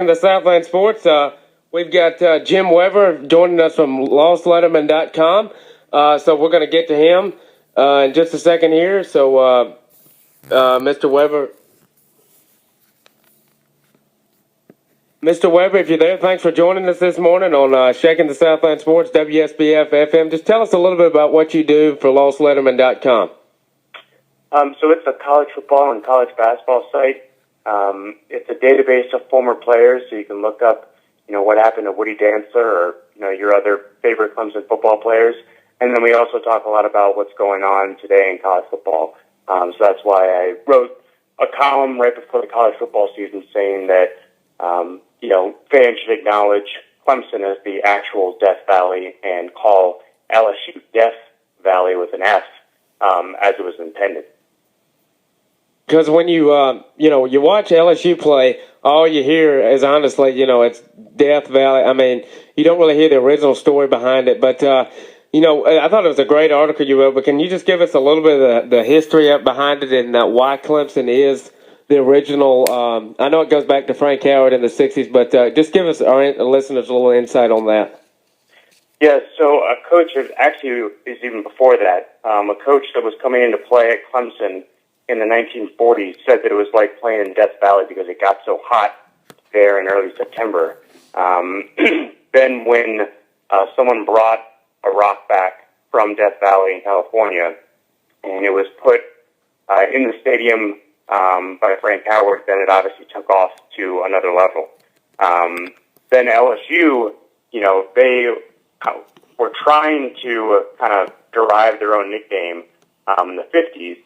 In the Southland Sports, we've got Jim Weber joining us from LostLetterman.com. So we're going to get to him in just a second here. So, Mr. Weber, if you're there, thanks for joining us this morning on Shaking the Southland Sports, WSBF FM. Just tell us a little bit about what you do for LostLetterman.com. So it's a college football and college basketball site. It's a database of former players, so you can look up, what happened to Woody Dantzler or, your other favorite Clemson football players. And then we also talk a lot about what's going on today in college football. So that's why I wrote a column right before the college football season saying that, fans should acknowledge Clemson as the actual Death Valley and call LSU Death Valley with an F, as it was intended. Because when you watch LSU play, all you hear is honestly, it's Death Valley. I mean, you don't really hear the original story behind it. But, I thought it was a great article you wrote. But can you just give us a little bit of the history up behind it and why Clemson is the original? I know it goes back to Frank Howard in the 60s, but just give us, our listeners, a little insight on that. Yeah, so a coach is even before that. A coach that was coming into play at Clemson in the 1940s said that it was like playing in Death Valley because it got so hot there in early September. Then when someone brought a rock back from Death Valley in California and it was put in the stadium by Frank Howard, then it obviously took off to another level. Then LSU, they were trying to kind of derive their own nickname in the 50s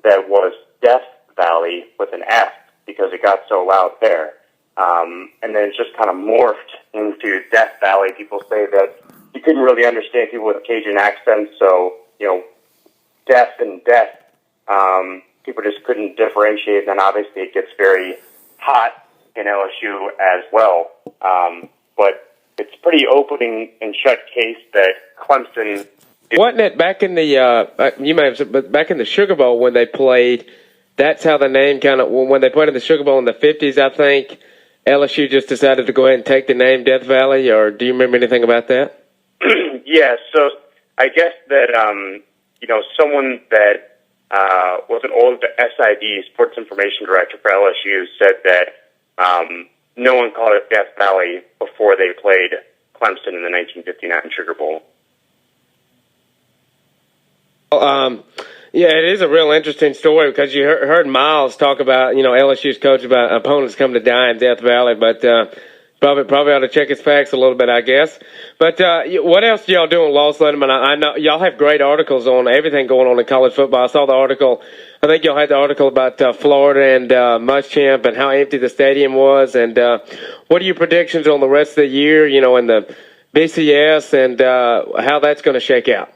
that was Death Valley with an F because it got so loud there. And then it just kind of morphed into Death Valley. People say that you couldn't really understand people with Cajun accents, so, death and death, people just couldn't differentiate. And then obviously it gets very hot in LSU as well. But it's pretty opening and shut case that Clemson... Wasn't it back in the you may have said, but back in the Sugar Bowl when they played? That's how the name kind of when they played in the Sugar Bowl in the 50s. I think LSU just decided to go ahead and take the name Death Valley. Or do you remember anything about that? Yeah, so I guess that someone that was an old SID, Sports Information Director for LSU, said that no one called it Death Valley before they played Clemson in the 1959 Sugar Bowl. Yeah, it is a real interesting story because you heard Miles talk about, LSU's coach about opponents come to die in Death Valley, but probably ought to check his facts a little bit, I guess. But what else do y'all do on Lost Letterman? I know y'all have great articles on everything going on in college football. I saw the article. I think y'all had the article about Florida and Muschamp and how empty the stadium was. And what are your predictions on the rest of the year, in the BCS and how that's going to shake out?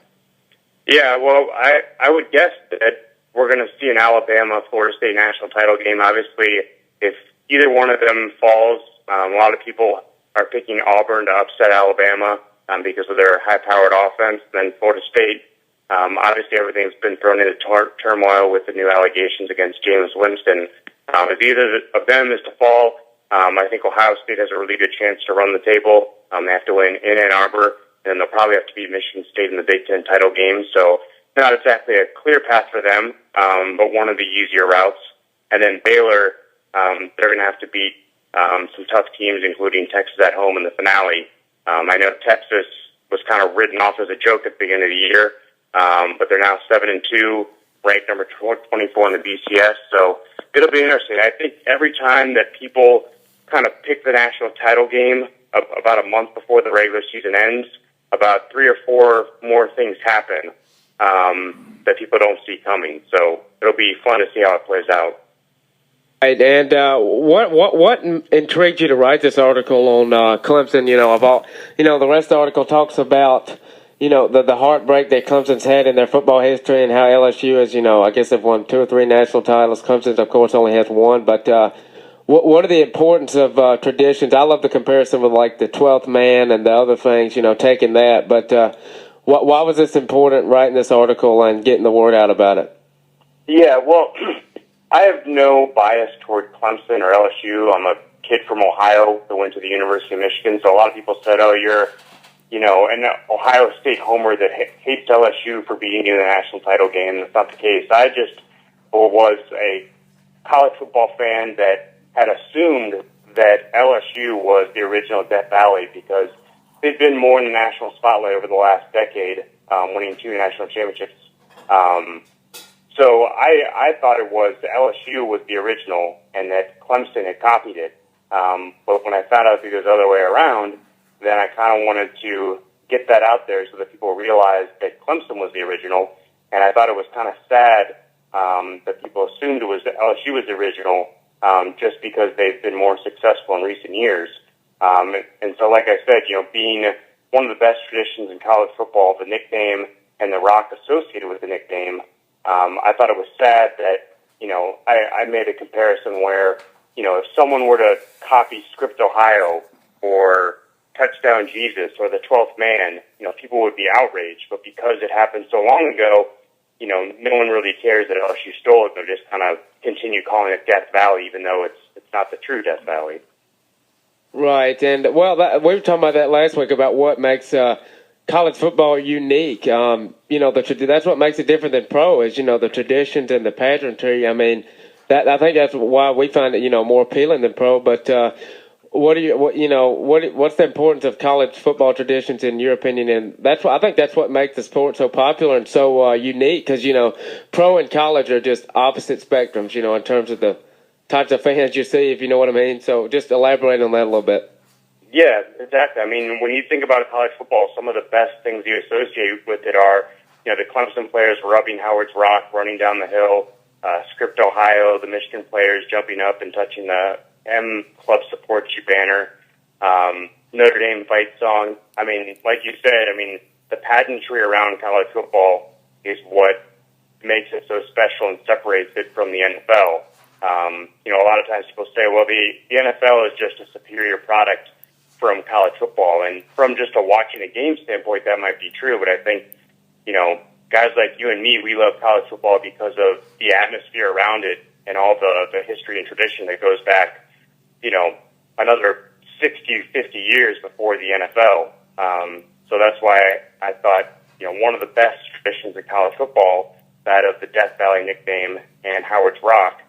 Yeah, well, I would guess that we're going to see an Alabama-Florida State national title game. Obviously, if either one of them falls, a lot of people are picking Auburn to upset Alabama because of their high-powered offense. Then Florida State, obviously everything's been thrown into turmoil with the new allegations against Jameis Winston. If either of them is to fall, I think Ohio State has a really good chance to run the table. They have to win in Ann Arbor. And they'll probably have to beat Michigan State in the Big Ten title game. So not exactly a clear path for them, but one of the easier routes. And then Baylor, they're going to have to beat some tough teams, including Texas at home in the finale. I know Texas was kind of written off as a joke at the beginning of the year, but they're now 7-2, ranked number 24 in the BCS. So it'll be interesting. I think every time that people kind of pick the national title game about a month before the regular season ends, about 3 or 4 more things happen that people don't see coming. So it'll be fun to see how it plays out. Right, and what intrigued you to write this article on Clemson? Of all, the rest of the article talks about, the heartbreak that Clemson's had in their football history and how LSU is, I guess they've won 2 or 3 national titles. Clemson, of course, only has 1, but what are the importance of traditions? I love the comparison with like the 12th man and the other things, taking that. But why was this important, writing this article and getting the word out about it? Yeah, well, I have no bias toward Clemson or LSU. I'm a kid from Ohio that went to the University of Michigan. So a lot of people said, oh, you're, an Ohio State homer that hates LSU for beating in the national title game. That's not the case. I just was a college football fan that had assumed that LSU was the original Death Valley because they've been more in the national spotlight over the last decade, winning 2 national championships. So I thought it was LSU was the original and that Clemson had copied it. But when I found out it was the other way around, then I kind of wanted to get that out there so that people realized that Clemson was the original. And I thought it was kind of sad that people assumed it was that LSU was the original just because they've been more successful in recent years. And so, like I said, being one of the best traditions in college football, the nickname and the rock associated with the nickname, I thought it was sad that, I made a comparison where, if someone were to copy Script Ohio or Touchdown Jesus or the 12th Man, people would be outraged. But because it happened so long ago, no one really cares that LSU stole it. They'll just kind of continue calling it Death Valley, even though it's not the true Death Valley. Right, and we were talking about that last week about what makes college football unique. That's what makes it different than pro is the traditions and the pageantry. I mean, I think that's why we find it more appealing than pro. But what's the importance of college football traditions in your opinion? And I think that's what makes the sport so popular and so unique because pro and college are just opposite spectrums. In terms of the types of fans you see, if you know what I mean. So just elaborate on that a little bit. Yeah, exactly. I mean, when you think about college football, some of the best things you associate with it are, the Clemson players rubbing Howard's Rock, running down the hill, Script Ohio, the Michigan players jumping up and touching the M Club Supports You banner, Notre Dame fight song. I mean, like you said, the pageantry around college football is what makes it so special and separates it from the NFL. A lot of times people say, well, the NFL is just a superior product from college football. And from just watching a game standpoint, that might be true. But I think, guys like you and me, we love college football because of the atmosphere around it and all the history and tradition that goes back, another 60, 50 years before the NFL. So that's why I thought, one of the best traditions in college football, that of the Death Valley nickname and Howard's Rock,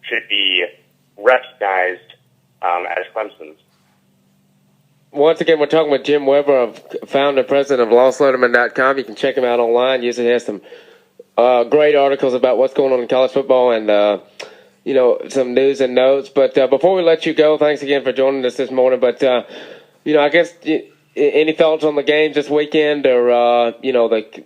should be recognized as Clemson's. Once again, we're talking with Jim Weber, founder and president of LostLetterman.com. You can check him out online. He usually has some great articles about what's going on in college football and, some news and notes. But before we let you go, thanks again for joining us this morning. But, I guess any thoughts on the games this weekend or,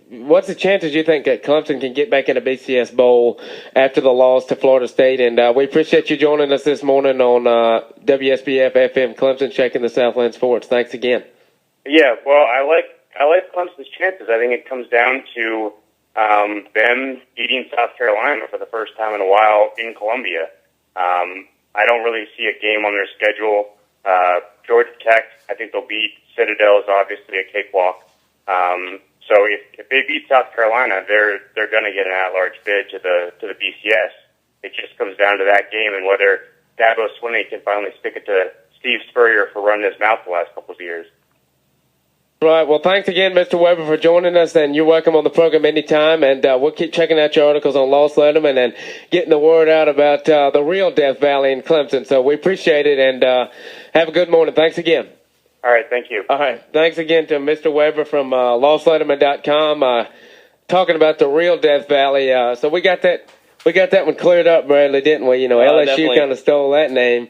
what's the chances you think that Clemson can get back in a BCS Bowl after the loss to Florida State? And we appreciate you joining us this morning on WSBF FM Clemson, checking the Southland Sports. Thanks again. Yeah, well, I like Clemson's chances. I think it comes down to them beating South Carolina for the first time in a while in Columbia. I don't really see a game on their schedule. Georgia Tech, I think they'll beat. Citadel is obviously a cakewalk. So if they beat South Carolina, they're going to get an at-large bid to the BCS. It just comes down to that game and whether Dabo Swinney can finally stick it to Steve Spurrier for running his mouth the last couple of years. Right. Well, thanks again, Mr. Weber, for joining us, and you're welcome on the program anytime. And we'll keep checking out your articles on Lost Letterman and getting the word out about the real Death Valley in Clemson. So we appreciate it, and have a good morning. Thanks again. All right. Thank you. All right. Thanks again to Mr. Weber from LostLetterman.com talking about the real Death Valley. So we got that one cleared up, Bradley, didn't we? LSU definitely. kind of stole that name